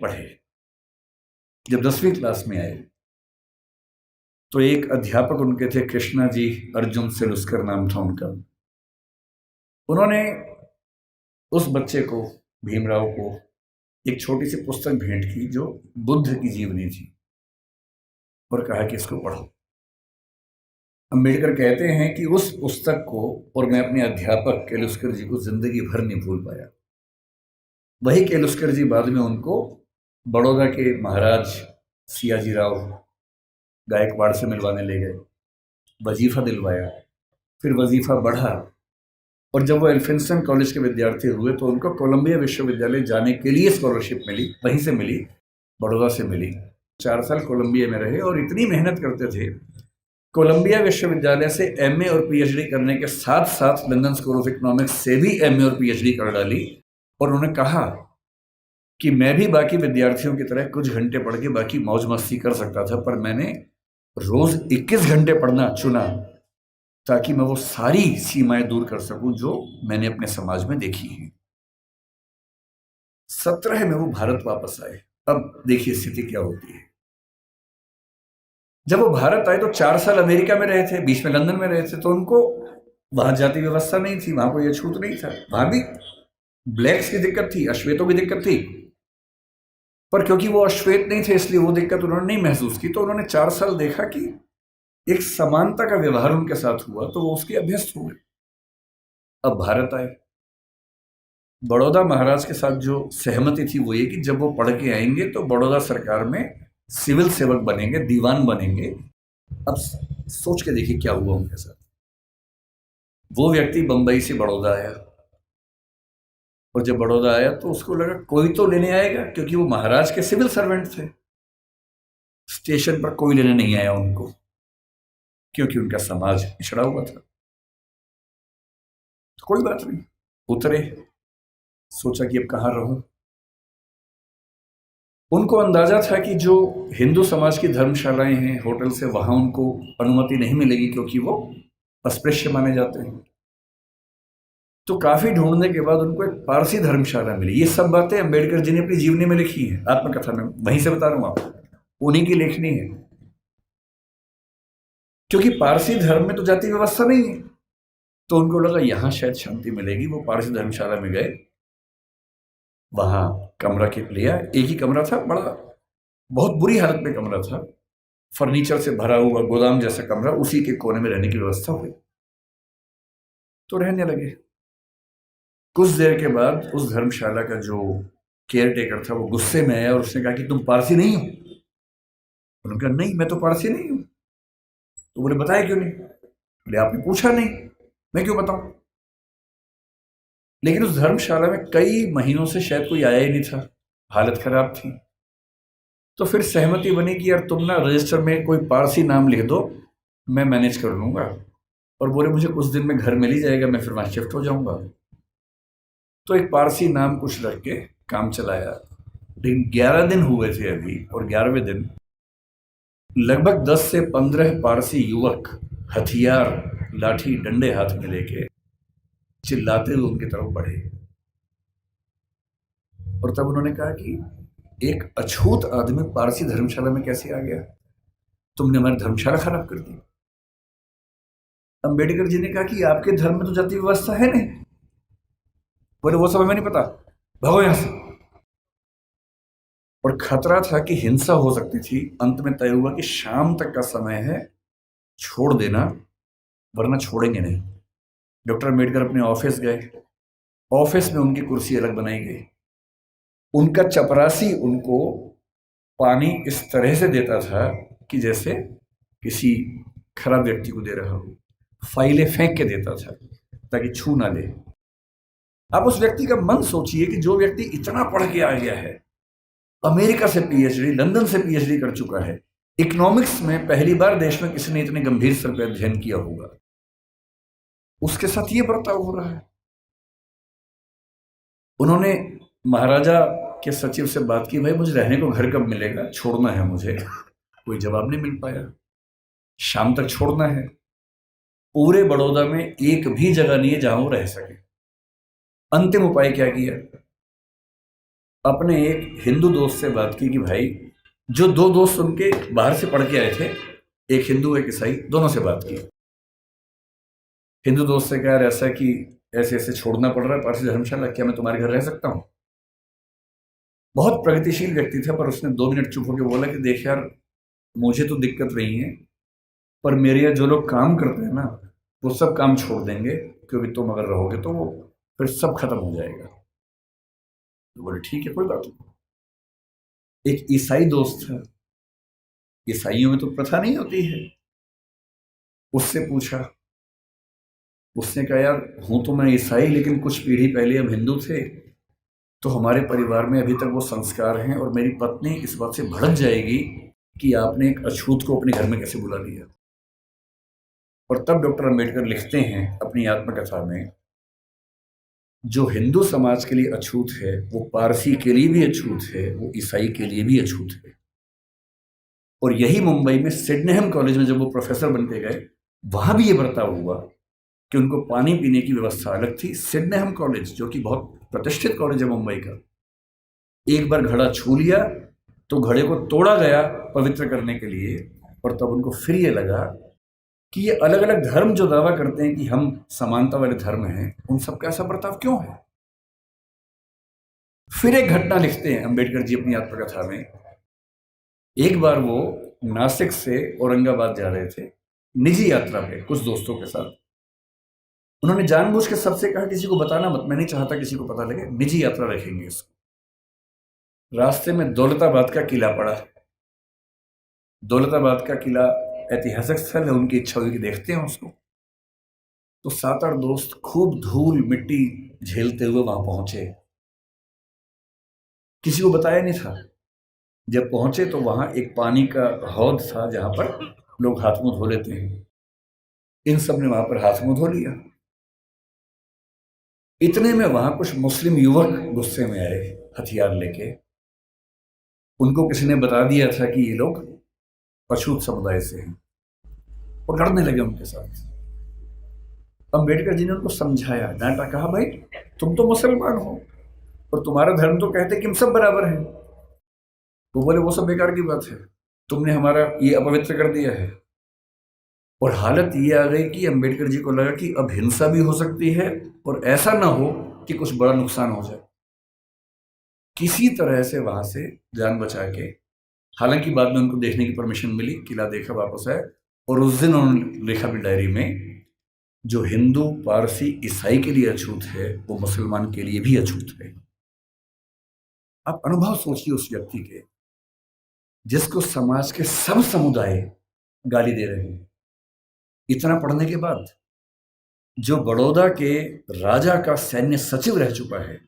पढ़े। जब 10वीं क्लास में आए तो एक अध्यापक उनके थे, कृष्णा जी अर्जुन सेलुस्कर नाम था उनका। उन्होंने उस बच्चे को, भीमराव को, एक छोटी सी पुस्तक भेंट की जो बुद्ध की जीवनी थी और कहा कि इसको पढ़ो। अम्बेडकर कहते हैं कि उस पुस्तक को और मैं अपने अध्यापक केलुस्कर जी को जिंदगी भर नहीं भूल पाया। वही केलुस्कर जी बाद में उनको बड़ौदा के महाराज सियाजी राव गायकवाड़ से मिलवाने ले गए, वजीफा दिलवाया, फिर वजीफा बढ़ा और जब वो एल्फिंस्टन कॉलेज के विद्यार्थी हुए तो उनको कोलंबिया विश्वविद्यालय जाने के लिए स्कॉलरशिप मिली, वहीं से मिली, बड़ौदा से मिली। 4 साल कोलंबिया में रहे और इतनी मेहनत करते थे, कोलंबिया विश्वविद्यालय से एमए और पीएचडी करने के साथ साथ लंदन स्कूल ऑफ इकोनॉमिक्स से भी एमए और पीएचडी कर डाली। और उन्होंने कहा कि मैं भी बाकी विद्यार्थियों की तरह कुछ घंटे पढ़ के बाकी मौज मस्ती कर सकता था, पर मैंने रोज 21 घंटे पढ़ना चुना ताकि मैं वो सारी सीमाएं दूर कर सकूं जो मैंने अपने समाज में देखी हैं। 17 में वो भारत वापस आए। अब देखिए स्थिति क्या होती है। जब वो भारत आए तो 4 साल अमेरिका में रहे थे, बीच में लंदन में रहे थे, तो उनको वहां जाति व्यवस्था नहीं थी, वहां कोई अछूत नहीं था। वहां भी ब्लैक्स की दिक्कत थी, अश्वेतों की दिक्कत थी, पर क्योंकि वो अश्वेत नहीं थे इसलिए वो दिक्कत उन्होंने नहीं महसूस की। तो उन्होंने 4 साल देखा कि एक समानता का व्यवहार उनके साथ हुआ, तो वो उसके अभ्यस्त हुए। अब भारत आए, बड़ौदा महाराज के साथ जो सहमति थी वो ये कि जब वो पढ़ के आएंगे तो बड़ौदा सरकार में सिविल सेवक बनेंगे, दीवान बनेंगे। अब सोच के देखिए क्या हुआ उनके साथ। वो व्यक्ति बंबई से बड़ौदा आया और जब बड़ौदा आया तो उसको लगा कोई तो लेने आएगा, क्योंकि वो महाराज के सिविल सर्वेंट थे। स्टेशन पर कोई लेने नहीं आया उनको, क्योंकि उनका समाज पिछड़ा हुआ था। तो कोई बात नहीं, उतरे, सोचा कि अब कहाँ रहूं। उनको अंदाजा था कि जो हिंदू समाज की धर्मशालाएं हैं, होटल से, वहां उनको अनुमति नहीं मिलेगी क्योंकि वो अस्पृश्य माने जाते हैं। तो काफी ढूंढने के बाद उनको एक पारसी धर्मशाला मिली। ये सब बातें अम्बेडकर जी ने अपनी जीवनी में लिखी है, आत्मकथा में, वहीं से बता रहा हूं आपको, उन्हीं की लेखनी है। क्योंकि पारसी धर्म में तो जाति व्यवस्था नहीं है, तो उनको लगा यहां शायद शांति मिलेगी। वो पारसी धर्मशाला में गए, वहां कमरा के लिया। एक ही कमरा था, बड़ा बहुत बुरी हालत में कमरा था, फर्नीचर से भरा हुआ गोदाम जैसा कमरा, उसी के कोने में रहने की व्यवस्था हुई। तो रहने लगे। कुछ देर के बाद उस धर्मशाला का जो केयर टेकर था वो गुस्से में आया और उसने कहा कि तुम पारसी नहीं हो। उन्होंने कहा नहीं, मैं तो पारसी नहीं हूं। तो बोले बताया क्यों नहीं? बोले आपने पूछा नहीं, मैं क्यों बताऊं। लेकिन उस धर्मशाला में कई महीनों से शायद कोई आया ही नहीं था, हालत खराब थी। तो फिर सहमति बनी कि यार तुम ना रजिस्टर में कोई पारसी नाम लिख दो, मैं मैनेज कर लूंगा। और बोले मुझे कुछ दिन में घर मिल ही जाएगा, मैं फिर वहां शिफ्ट हो जाऊंगा। तो एक पारसी नाम कुछ रख के काम चलाया। लेकिन 11 दिन हुए थे अभी, और 11वें दिन लगभग 10 से 15 पारसी युवक हथियार, लाठी, डंडे हाथ में लेके चिल्लाते हुए उनकी तरफ बढ़े। और तब उन्होंने कहा कि एक अछूत आदमी पारसी धर्मशाला में कैसे आ गया? तुमने हमारी धर्मशाला खराब कर दी। अंबेडकर जी ने कहा कि आपके धर्म में तो जाति व्यवस्था है नहीं। बोले वो सब हमें नहीं पता, भागो यहां से। और खतरा था कि हिंसा हो सकती थी। अंत में तय हुआ कि शाम तक का समय है, छोड़ देना, वरना छोड़ेंगे नहीं। डॉक्टर अंबेडकर अपने ऑफिस गए। ऑफिस में उनकी कुर्सी अलग बनाई गई। उनका चपरासी उनको पानी इस तरह से देता था कि जैसे किसी खराब व्यक्ति को दे रहा हो। फाइलें फेंक के देता था ताकि छू ना ले। आप उस व्यक्ति का मन सोचिए कि जो व्यक्ति इतना पढ़ के आ गया है, अमेरिका से पीएचडी, लंदन से पीएचडी कर चुका है, इकोनॉमिक्स में पहली बार देश में किसी ने इतने गंभीर स्तर पर अध्ययन किया होगा, उसके साथ ये बर्ताव हो रहा है। उन्होंने महाराजा के सचिव से बात की, भाई मुझे रहने को घर कब मिलेगा, छोड़ना है मुझे। कोई जवाब नहीं मिल पाया। शाम तक छोड़ना है। पूरे बड़ौदा में एक भी जगह नहीं है जहां वो रह सके। अंतिम उपाय क्या किया? अपने एक हिंदू दोस्त से बात की कि भाई, जो दो दोस्त उनके बाहर से पढ़ के आए थे, एक हिंदू एक ईसाई, दोनों से बात की। हिंदू दोस्त से कहा, यार ऐसा कि ऐसे ऐसे छोड़ना पड़ रहा है पारसी धर्मशाला, क्या मैं तुम्हारे घर रह सकता हूँ? बहुत प्रगतिशील व्यक्ति था, पर उसने 2 मिनट चुप होकर बोला कि देख यार, मुझे तो दिक्कत नहीं है, पर मेरे यहाँ जो लोग काम करते हैं ना, वो सब काम छोड़ देंगे, क्योंकि तुम अगर रहोगे तो वो फिर सब खत्म हो जाएगा। तो बोले ठीक है, कोई बात नहीं। एक ईसाई दोस्त था, ईसाइयों में तो प्रथा नहीं होती है, उससे पूछा। उसने कहा, यार हूं तो मैं ईसाई, लेकिन कुछ पीढ़ी पहले हम हिंदू थे, तो हमारे परिवार में अभी तक वो संस्कार हैं, और मेरी पत्नी इस बात से भड़क जाएगी कि आपने एक अछूत को अपने घर में कैसे बुला लिया। और तब डॉक्टर अंबेडकर लिखते हैं अपनी आत्मकथा में, जो हिंदू समाज के लिए अछूत है वो पारसी के लिए भी अछूत है, वो ईसाई के लिए भी अछूत है। और यही मुंबई में सिडनेहम कॉलेज में जब वो प्रोफेसर बन के गए, वहां भी ये बर्ताव हुआ कि उनको पानी पीने की व्यवस्था अलग थी। सिडनेहम कॉलेज, जो कि बहुत प्रतिष्ठित कॉलेज है मुंबई का, एक बार घड़ा छू लिया तो घड़े को तोड़ा गया पवित्र करने के लिए। और तब उनको फिर ये लगा कि ये अलग अलग धर्म जो दावा करते हैं कि हम समानता वाले धर्म हैं, उन सबका ऐसा बर्ताव क्यों है। फिर एक घटना लिखते हैं अंबेडकर जी अपनी आत्मकथा में। एक बार वो नासिक से औरंगाबाद जा रहे थे निजी यात्रा पे कुछ दोस्तों के साथ। उन्होंने जानबूझ के सबसे कहा, किसी को बताना मत, मैं नहीं चाहता किसी को पता लगे, निजी यात्रा रखेंगे इसको। रास्ते में दौलताबाद का किला पड़ा। दौलताबाद का किला ऐतिहासिक स्थल है, उनकी इच्छा हुई कि देखते हैं उसको। तो 7-8 दोस्त खूब धूल मिट्टी झेलते हुए वहां पहुंचे। किसी को बताया नहीं था। जब पहुंचे तो वहां एक पानी का हौद था जहां पर लोग हाथ मुंह धो लेते हैं। इन सब ने वहां पर हाथ मुंह धो लिया। इतने में वहां कुछ मुस्लिम युवक गुस्से में आए हथियार लेके। उनको किसी ने बता दिया था कि ये लोग अछूत समुदाय से हैं, और लड़ने लगे उनके साथ। अंबेडकर जी ने उनको समझाया, डांटा, कहा भाई तुम तो मुसलमान हो और तुम्हारा धर्म तो कहते कि हम सब बराबर हैं। वो बोले वो सब बेकार की बात है, तुमने हमारा ये अपवित्र कर दिया है। और हालत ये आ गई कि अंबेडकर जी को लगा कि अब हिंसा भी हो सकती है, और ऐसा ना हो कि कुछ बड़ा नुकसान हो जाए। किसी तरह से वहां से जान बचा के, हालांकि बाद में उनको देखने की परमिशन मिली, किला देखा, वापस आए। और उस दिन उन्होंने लिखा भी डायरी में, जो हिंदू पारसी ईसाई के लिए अछूत है वो मुसलमान के लिए भी अछूत है। आप अनुभव सोचिए उस व्यक्ति के, जिसको समाज के सब समुदाय गाली दे रहे हैं, इतना पढ़ने के बाद। जो बड़ौदा के राजा का सैन्य सचिव रह चुका है,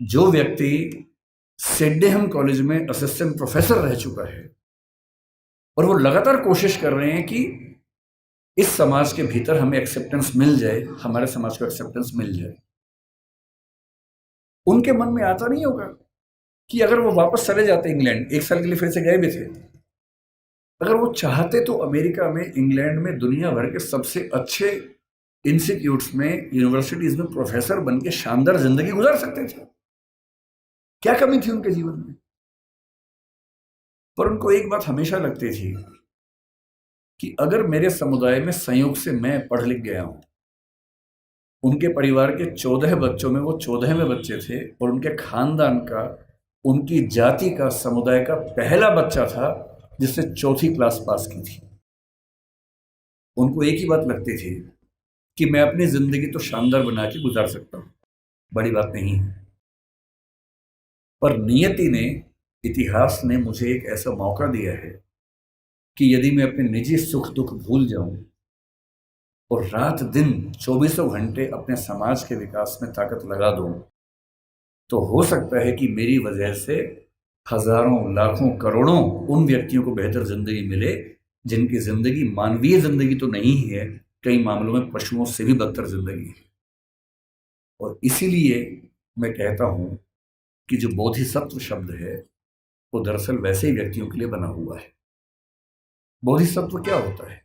जो व्यक्ति सिडनेहम कॉलेज में असिस्टेंट प्रोफेसर रह चुका है, और वो लगातार कोशिश कर रहे हैं कि इस समाज के भीतर हमें एक्सेप्टेंस मिल जाए, हमारे समाज को एक्सेप्टेंस मिल जाए। उनके मन में आता नहीं होगा कि अगर वो वापस चले जाते इंग्लैंड, 1 साल के लिए फिर से गए भी थे, अगर वो चाहते तो अमेरिका में, इंग्लैंड में, दुनिया भर के सबसे अच्छे इंस्टीट्यूट्स में, यूनिवर्सिटीज में प्रोफेसर बन के शानदार जिंदगी गुजार सकते थे। क्या कमी थी उनके जीवन में? पर उनको एक बात हमेशा लगती थी कि अगर मेरे समुदाय में संयोग से मैं पढ़ लिख गया हूं, उनके परिवार के 14 बच्चों में वो 14वें बच्चे थे, और उनके खानदान का, उनकी जाति का, समुदाय का पहला बच्चा था जिसने 4th क्लास पास की थी। उनको एक ही बात लगती थी कि मैं अपनी जिंदगी तो शानदार बना के गुजार सकता हूं, बड़ी बात नहीं है। पर नियति ने, इतिहास ने मुझे एक ऐसा मौका दिया है कि यदि मैं अपने निजी सुख दुख भूल जाऊं और रात दिन 24 घंटे अपने समाज के विकास में ताकत लगा दूं, तो हो सकता है कि मेरी वजह से हजारों, लाखों, करोड़ों उन व्यक्तियों को बेहतर जिंदगी मिले जिनकी जिंदगी मानवीय जिंदगी तो नहीं है, कई मामलों में पशुओं से भी बदतर जिंदगी है। और इसीलिए मैं कहता हूं कि जो बोधिसत्व शब्द है वो दरअसल वैसे ही व्यक्तियों के लिए बना हुआ है। बोधिसत्व क्या होता है?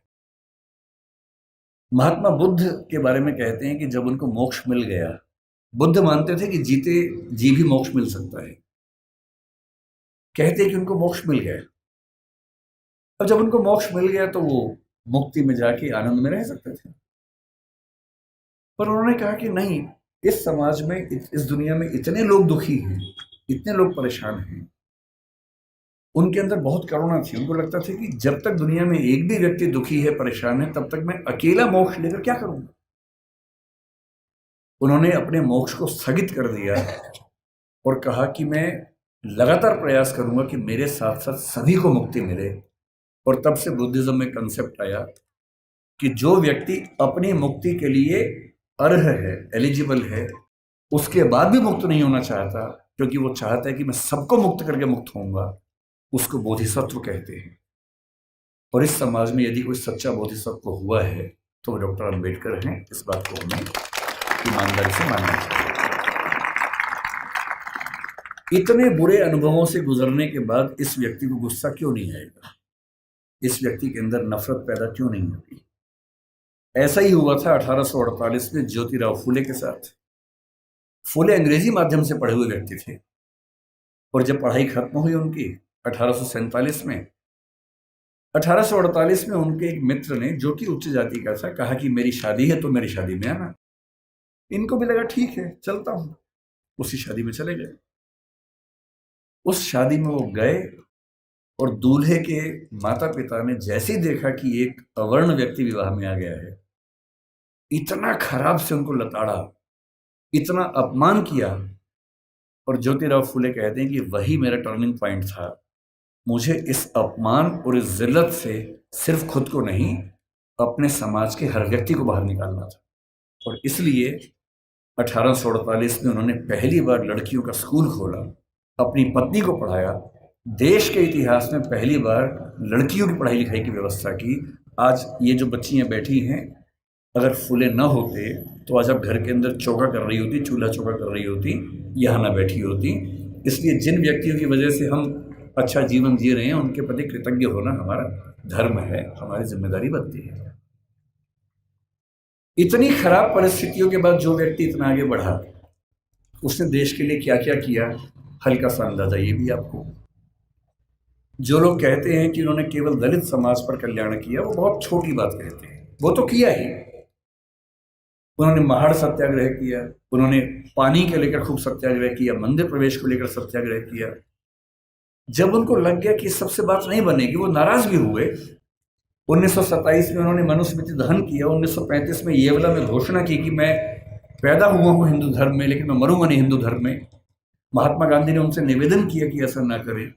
महात्मा बुद्ध के बारे में कहते हैं कि जब उनको मोक्ष मिल गया, बुद्ध मानते थे कि जीते जी भी मोक्ष मिल सकता है। कहते कि उनको मोक्ष मिल गया। और जब उनको मोक्ष मिल गया तो वो मुक्ति में जाके आनंद में रह सकते थे। पर उन्होंने कहा कि नहीं, इस समाज में, इस दुनिया में इतने लोग दुखी हैं, इतने लोग परेशान हैं। उनके अंदर बहुत करुणा थी। उनको लगता था कि जब तक दुनिया में एक भी व्यक्ति दुखी है, परेशान है, तब तक मैं अकेला मोक्ष लेकर क्या करूंगा। उन्होंने अपने मोक्ष को स्थगित कर दिया और कहा कि मैं लगातार प्रयास करूंगा कि मेरे साथ साथ सभी को मुक्ति मिले। और तब से बुद्धिज्म में कंसेप्ट आया कि जो व्यक्ति अपनी मुक्ति के लिए अर्ह है, एलिजिबल है, उसके बाद भी मुक्त नहीं होना चाहता, क्योंकि वो चाहता है कि मैं सबको मुक्त करके मुक्त होऊंगा, उसको बोधिसत्व कहते हैं। और इस समाज में यदि कोई सच्चा बोधिसत्व हुआ है तो वो डॉक्टर अंबेडकर हैं। इस बात को हमें ईमानदारी से मानना चाहिए। इतने बुरे अनुभवों से गुजरने के बाद इस व्यक्ति को गुस्सा क्यों नहीं आएगा? इस व्यक्ति के अंदर नफरत पैदा क्यों नहीं होगी? ऐसा ही हुआ था 1848 में ज्योतिराव फूले के साथ। फूले अंग्रेजी माध्यम से पढ़े हुए व्यक्ति थे और जब पढ़ाई खत्म हुई उनकी 1847 में, 1848 में उनके एक मित्र ने, जो कि उच्च जाति का था, कहा कि मेरी शादी है तो मेरी शादी में आना। इनको भी लगा ठीक है, चलता हूं। उसी शादी में चले गए। उस शादी में वो गए और दूल्हे के माता पिता ने जैसे ही देखा कि एक अवर्ण व्यक्ति विवाह में आ गया है, इतना खराब से उनको लताड़ा, इतना अपमान किया। और ज्योतिराव फूले कहते हैं कि वही मेरा टर्निंग पॉइंट था। मुझे इस अपमान और इस जिल्लत से सिर्फ खुद को नहीं, अपने समाज के हर व्यक्ति को बाहर निकालना था। और इसलिए 1848 में उन्होंने पहली बार लड़कियों का स्कूल खोला, अपनी पत्नी को पढ़ाया, देश के इतिहास में पहली बार लड़कियों की पढ़ाई लिखाई की व्यवस्था की। आज ये जो बच्चियां बैठी हैं, अगर फूले न होते तो आज आप घर के अंदर चौका कर रही होती, चूल्हा चौका कर रही होती, यहाँ ना बैठी होती। इसलिए जिन व्यक्तियों की वजह से हम अच्छा जीवन जी रहे हैं, उनके प्रति कृतज्ञ होना हमारा धर्म है, हमारी जिम्मेदारी बनती है। इतनी खराब परिस्थितियों के बाद जो व्यक्ति इतना आगे बढ़ा, उसने देश के लिए क्या क्या किया, हल्का सा अंदाजा ये भी आपको। जो लोग कहते हैं कि उन्होंने केवल दलित समाज पर कल्याण किया, वो बहुत छोटी बात कहते हैं। वो तो किया ही। उन्होंने महाड़ सत्याग्रह किया, उन्होंने पानी के लेकर खूब सत्याग्रह किया, मंदिर प्रवेश को लेकर सत्याग्रह किया। जब उनको लग गया कि सबसे बात नहीं बनेगी, वो नाराज भी हुए। 1927 में उन्होंने मनुस्मृति दहन किया। 1935 में येवला में घोषणा की कि मैं पैदा हुआ हूँ हिंदू धर्म में, लेकिन मैं मरूंगा नहीं हिंदू धर्म में। महात्मा गांधी ने उनसे निवेदन किया कि ऐसा ना करें।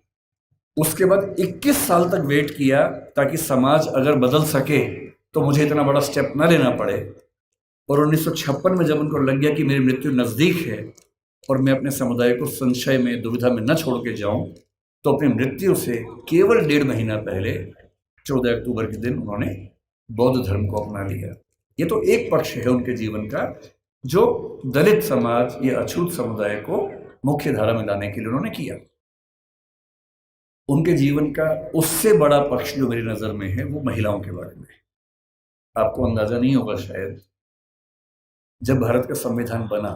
उसके बाद 21 साल तक वेट किया ताकि समाज अगर बदल सके तो मुझे इतना बड़ा स्टेप न लेना पड़े। और 1956 में जब उनको लग गया कि मेरी मृत्यु नज़दीक है और मैं अपने समुदाय को संशय में, दुविधा में न छोड़ के जाऊं, तो अपनी मृत्यु से केवल 1.5 महीना पहले 14 अक्टूबर के दिन उन्होंने बौद्ध धर्म को अपना लिया। ये तो एक पक्ष है उनके जीवन का, जो दलित समाज या अछूत समुदाय को मुख्य धारा में लाने के लिए उन्होंने किया। उनके जीवन का उससे बड़ा पक्ष जो मेरी नज़र में है, वो महिलाओं के बारे में है। आपको अंदाजा नहीं होगा शायद, जब भारत का संविधान बना,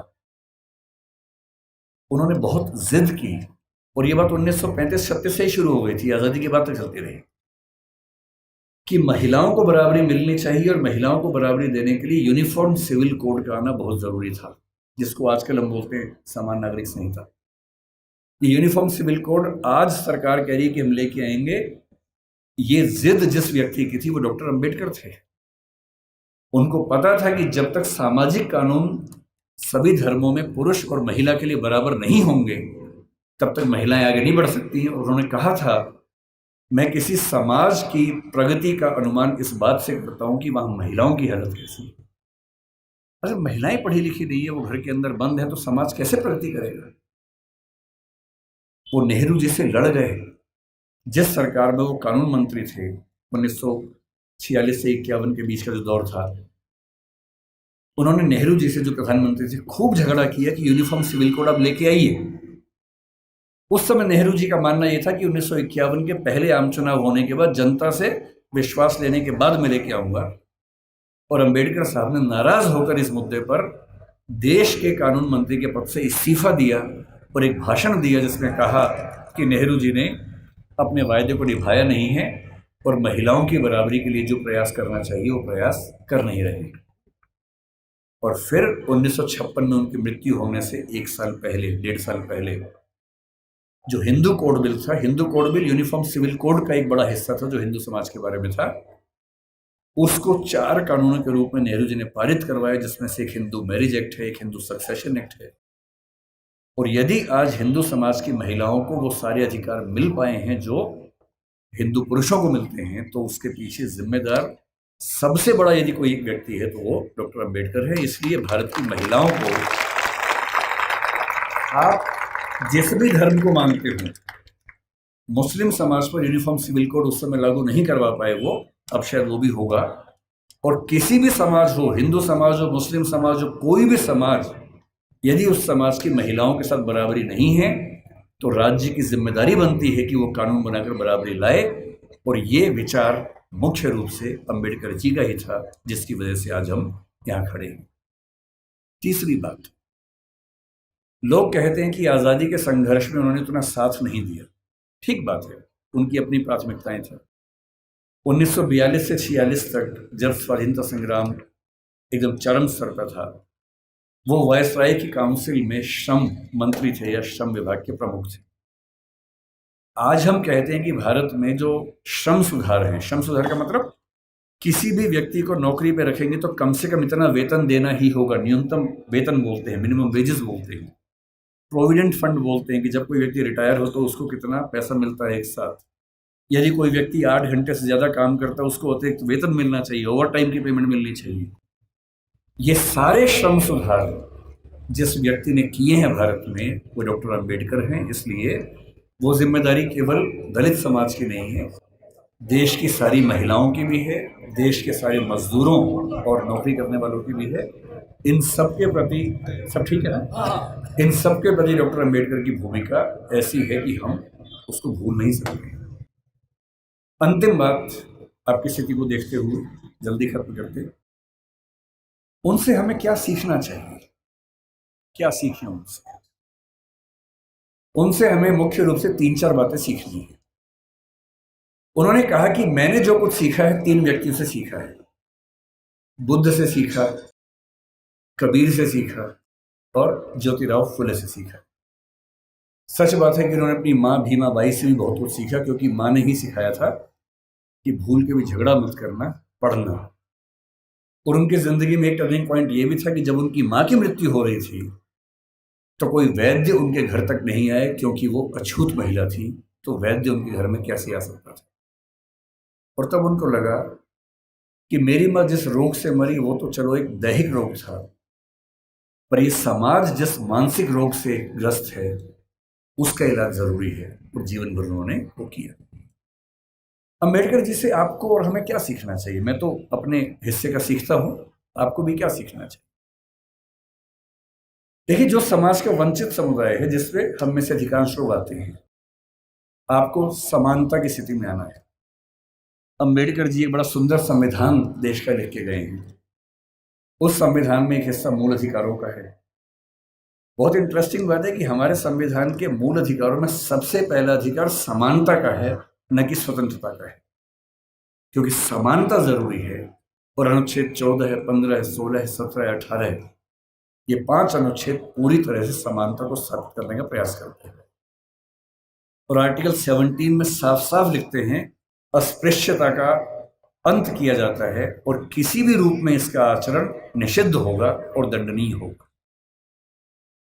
उन्होंने बहुत जिद की। और ये बात 1935-36 से ही शुरू हो गई थी, आज़ादी के बाद तक चलती रही, कि महिलाओं को बराबरी मिलनी चाहिए। और महिलाओं को बराबरी देने के लिए यूनिफॉर्म सिविल कोड का आना बहुत ज़रूरी था, जिसको आजकल हम बोलते हैं समान नागरिक संहिता। ये यूनिफॉर्म सिविल कोड आज सरकार कह रही है कि हम लेके आएंगे। ये जिद जिस व्यक्ति की थी, वो डॉक्टर अंबेडकर थे। उनको पता था कि जब तक सामाजिक कानून सभी धर्मों में पुरुष और महिला के लिए बराबर नहीं होंगे, तब तक महिलाएं आगे नहीं बढ़ सकती हैं। और उन्होंने कहा था, मैं किसी समाज की प्रगति का अनुमान इस बात से करता हूं कि वहां महिलाओं की हालत कैसी है। अगर महिलाएं पढ़ी लिखी नहीं है, वो घर के अंदर बंद है, तो समाज कैसे प्रगति करेगा? वो नेहरू जी से लड़ गए। जिस सरकार में वो कानून मंत्री थे, 1946 से 51 के बीच का जो दौर था, उन्होंने नेहरू जी से, जो प्रधानमंत्री थे, खूब झगड़ा किया कि यूनिफॉर्म सिविल कोड आप लेके आइए। उस समय नेहरू जी का मानना यह था कि 1951 के पहले आम चुनाव होने के बाद, जनता से विश्वास लेने के बाद मैं लेके आऊंगा। और अंबेडकर साहब ने नाराज होकर इस मुद्दे पर देश के कानून मंत्री के पद से इस्तीफा दिया और एक भाषण दिया जिसमें कहा कि नेहरू जी ने अपने वायदे को निभाया नहीं है और महिलाओं की बराबरी के लिए जो प्रयास करना चाहिए वो प्रयास कर नहीं रहे। और फिर 1956 में उनकी मृत्यु होने से 1 साल पहले, 1.5 साल पहले, जो हिंदू कोड बिल था, Hindu code bill uniform civil code का एक बड़ा हिस्सा था जो हिंदू समाज के बारे में था, उसको 4 कानूनों के रूप में नेहरू जी ने पारित करवाया, जिसमें से एक हिंदू मैरिज एक्ट है, एक हिंदू सक्सेशन एक्ट है। और यदि आज हिंदू समाज की महिलाओं को वो सारे अधिकार मिल पाए हैं जो हिंदू पुरुषों को मिलते हैं, तो उसके पीछे जिम्मेदार सबसे बड़ा यदि कोई व्यक्ति है तो वो डॉक्टर अंबेडकर है। इसलिए भारत की महिलाओं को, आप जिस भी धर्म को मानते हो, मुस्लिम समाज पर यूनिफॉर्म सिविल कोड उस समय लागू नहीं करवा पाए वो, अब शायद वो भी होगा। और किसी भी समाज हो, हिंदू समाज हो, मुस्लिम समाज हो, कोई भी समाज, यदि उस समाज की महिलाओं के साथ बराबरी नहीं है तो राज्य की जिम्मेदारी बनती है कि वो कानून बनाकर बराबरी लाए। और ये विचार मुख्य रूप से अंबेडकर जी का ही था, जिसकी वजह से आज हम यहाँ खड़े हैं। तीसरी बात, लोग कहते हैं कि आज़ादी के संघर्ष में उन्होंने इतना साथ नहीं दिया। ठीक बात है, उनकी अपनी प्राथमिकताएं थी। 1942 से 46 तक जब स्वाधीनता संग्राम एकदम चरम स्तर पर था, वो वायसराय की काउंसिल में श्रम मंत्री थे या श्रम विभाग के प्रमुख थे। आज हम कहते हैं कि भारत में जो श्रम सुधार हैं, श्रम सुधार का मतलब किसी भी व्यक्ति को नौकरी पे रखेंगे तो कम से कम इतना वेतन देना ही होगा, न्यूनतम वेतन बोलते हैं, मिनिमम वेजेस बोलते हैं। प्रोविडेंट फंड बोलते हैं कि जब कोई व्यक्ति रिटायर हो तो उसको कितना पैसा मिलता है एक साथ। यदि कोई व्यक्ति 8 घंटे से ज़्यादा काम करता है उसको अतिरिक्त वेतन मिलना चाहिए, ओवर टाइम की पेमेंट मिलनी चाहिए। ये सारे श्रम सुधार जिस व्यक्ति ने किए हैं भारत में, वो डॉक्टर अंबेडकर हैं। इसलिए वो जिम्मेदारी केवल दलित समाज की नहीं है, देश की सारी महिलाओं की भी है, देश के सारे मजदूरों और नौकरी करने वालों की भी है। इन सब के प्रति, सब ठीक है ना, इन सब के प्रति डॉक्टर अंबेडकर की भूमिका ऐसी है कि हम उसको भूल नहीं सकते। अंतिम बात, आपकी स्थिति को देखते हुए जल्दी खत्म करते, उनसे हमें क्या सीखना चाहिए, क्या सीखें उनसे? उनसे हमें मुख्य रूप से 3-4 बातें सीखनी है। उन्होंने कहा कि मैंने जो कुछ सीखा है 3 व्यक्तियों से सीखा है, बुद्ध से सीखा, कबीर से सीखा और ज्योतिराव फुले से सीखा। सच बात है कि उन्होंने अपनी माँ भीमा बाई से भी बहुत कुछ सीखा, क्योंकि माँ ने ही सिखाया था कि भूल के भी झगड़ा मत करना, पढ़ना। और उनकी जिंदगी में एक टर्निंग पॉइंट ये भी था कि जब उनकी माँ की मृत्यु हो रही थी तो कोई वैद्य उनके घर तक नहीं आए, क्योंकि वो अछूत महिला थी, तो वैद्य उनके घर में कैसे आ सकता था। और तब उनको लगा कि मेरी माँ जिस रोग से मरी वो तो चलो एक दैहिक रोग था, पर ये समाज जिस मानसिक रोग से ग्रस्त है उसका इलाज जरूरी है। और जीवन भर उन्होंने वो किया। अंबेडकर जी से आपको और हमें क्या सीखना चाहिए? मैं तो अपने हिस्से का सीखता हूं, आपको भी क्या सीखना चाहिए? देखिए, जो समाज का वंचित समुदाय है जिसमें हम में से अधिकांश लोग आते हैं, आपको समानता की स्थिति में आना है। अंबेडकर जी एक बड़ा सुंदर संविधान देश का लिख के गए हैं। उस संविधान में एक हिस्सा मूल अधिकारों का है। बहुत इंटरेस्टिंग बात है कि हमारे संविधान के मूल अधिकारों में सबसे पहला अधिकार समानता का है, न कि स्वतंत्रता का है, क्योंकि समानता जरूरी है। और अनुच्छेद 14 है, 15 है, 16 है, 17 है, 18 है, ये 5 अनुच्छेद पूरी तरह से समानता को स्थापित करने का प्रयास करते हैं। और आर्टिकल 17 में साफ साफ लिखते हैं अस्पृश्यता का अंत किया जाता है और किसी भी रूप में इसका आचरण निषिद्ध होगा और दंडनीय होगा।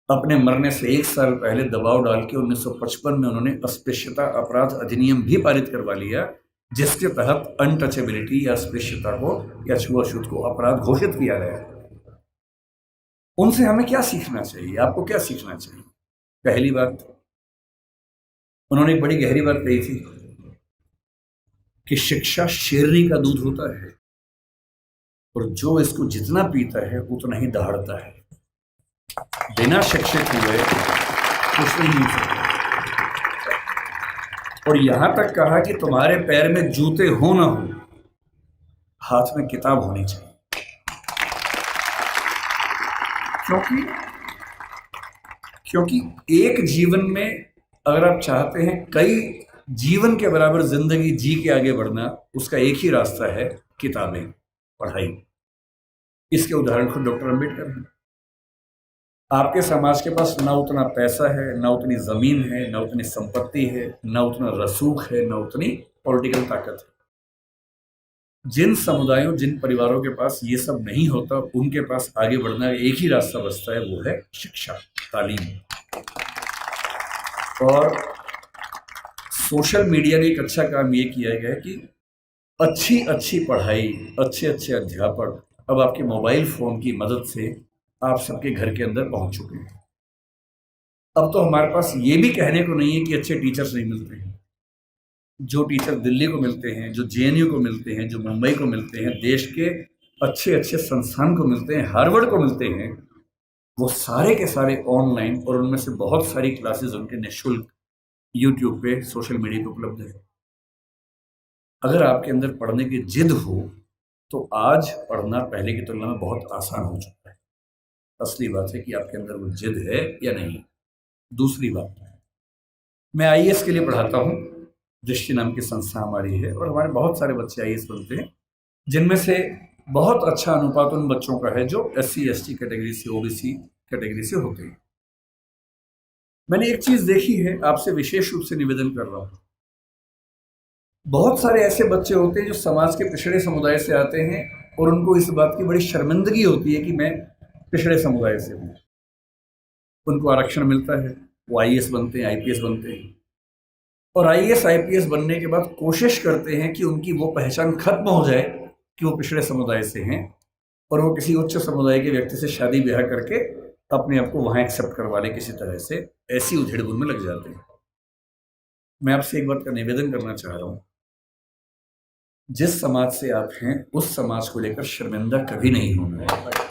अपने मरने से 1 साल पहले दबाव डाल के 1955 में उन्होंने अस्पृश्यता अपराध अधिनियम भी पारित करवा लिया, जिसके तहत अनटचेबिलिटी या अस्पृश्यता को या छुआछूत को अपराध घोषित किया गया। उनसे हमें क्या सीखना चाहिए? आपको क्या सीखना चाहिए? पहली बात, उन्होंने एक बड़ी गहरी बात कही थी कि शिक्षा शेरनी का दूध होता है और जो इसको जितना पीता है उतना ही दहाड़ता है। बिना शिक्षित हुए कुछ नहीं मिल सकता। और यहां तक कहा कि तुम्हारे पैर में जूते हो ना हो, हाथ में किताब होनी चाहिए। क्योंकि क्योंकि एक जीवन में अगर आप चाहते हैं कई जीवन के बराबर जिंदगी जी के आगे बढ़ना, उसका एक ही रास्ता है, किताबें, पढ़ाई। इसके उदाहरण खुद डॉक्टर अंबेडकर हैं। आपके समाज के पास ना उतना पैसा है, ना उतनी जमीन है, ना उतनी संपत्ति है, ना उतना रसूख है, ना उतनी पॉलिटिकल ताकत है। जिन समुदायों, जिन परिवारों के पास ये सब नहीं होता, उनके पास आगे बढ़ना एक ही रास्ता बचता है, वो है शिक्षा, तालीम। और सोशल मीडिया ने एक अच्छा काम ये किया गया है कि अच्छी अच्छी पढ़ाई, अच्छे अच्छे अध्यापक अब आपके मोबाइल फोन की मदद से आप सबके घर के अंदर पहुंच चुके हैं। अब तो हमारे पास ये भी कहने को नहीं है कि अच्छे टीचर्स नहीं मिलते हैं। जो टीचर दिल्ली को मिलते हैं, जो जेएनयू को मिलते हैं, जो मुंबई को मिलते हैं, देश के अच्छे अच्छे संस्थान को मिलते हैं, हार्वर्ड को मिलते हैं, वो सारे के सारे ऑनलाइन, और उनमें से बहुत सारी क्लासेस उनके निःशुल्क यूट्यूब पे, सोशल मीडिया पे उपलब्ध है। अगर आपके अंदर पढ़ने की जिद हो तो आज पढ़ना पहले की तुलना में बहुत आसान हो चुका है। असली बात है कि आपके अंदर वो जिद है या नहीं। दूसरी बात, मैं आईएएस के लिए पढ़ाता हूँ। दृष्टि नाम की संस्था हमारी है और हमारे बहुत सारे बच्चे आईएएस बनते हैं, जिनमें से बहुत अच्छा अनुपात उन बच्चों का है जो एससी एसटी कैटेगरी से, ओबीसी कैटेगरी से होते हैं। मैंने एक चीज देखी है, आपसे विशेष रूप से निवेदन कर रहा हूं। बहुत सारे ऐसे बच्चे होते हैं जो समाज के पिछड़े समुदाय से आते हैं और उनको इस बात की बड़ी शर्मिंदगी होती है कि मैं पिछड़े समुदाय से हूं। उनको आरक्षण मिलता है, वो आईएएस बनते हैं, आईपीएस बनते हैं, और आईएएस आईपीएस बनने के बाद कोशिश करते हैं कि उनकी वो पहचान खत्म हो जाए कि वो पिछड़े समुदाय से हैं, और वो किसी उच्च समुदाय के व्यक्ति से शादी ब्याह करके अपने आप को वहां एक्सेप्ट करवा ले किसी तरह से। ऐसी उधेड़-बुन में लग जाते हैं। मैं आपसे एक बात का निवेदन करना चाह रहा हूं, जिस समाज से आप हैं उस समाज को लेकर शर्मिंदा कभी नहीं होना है।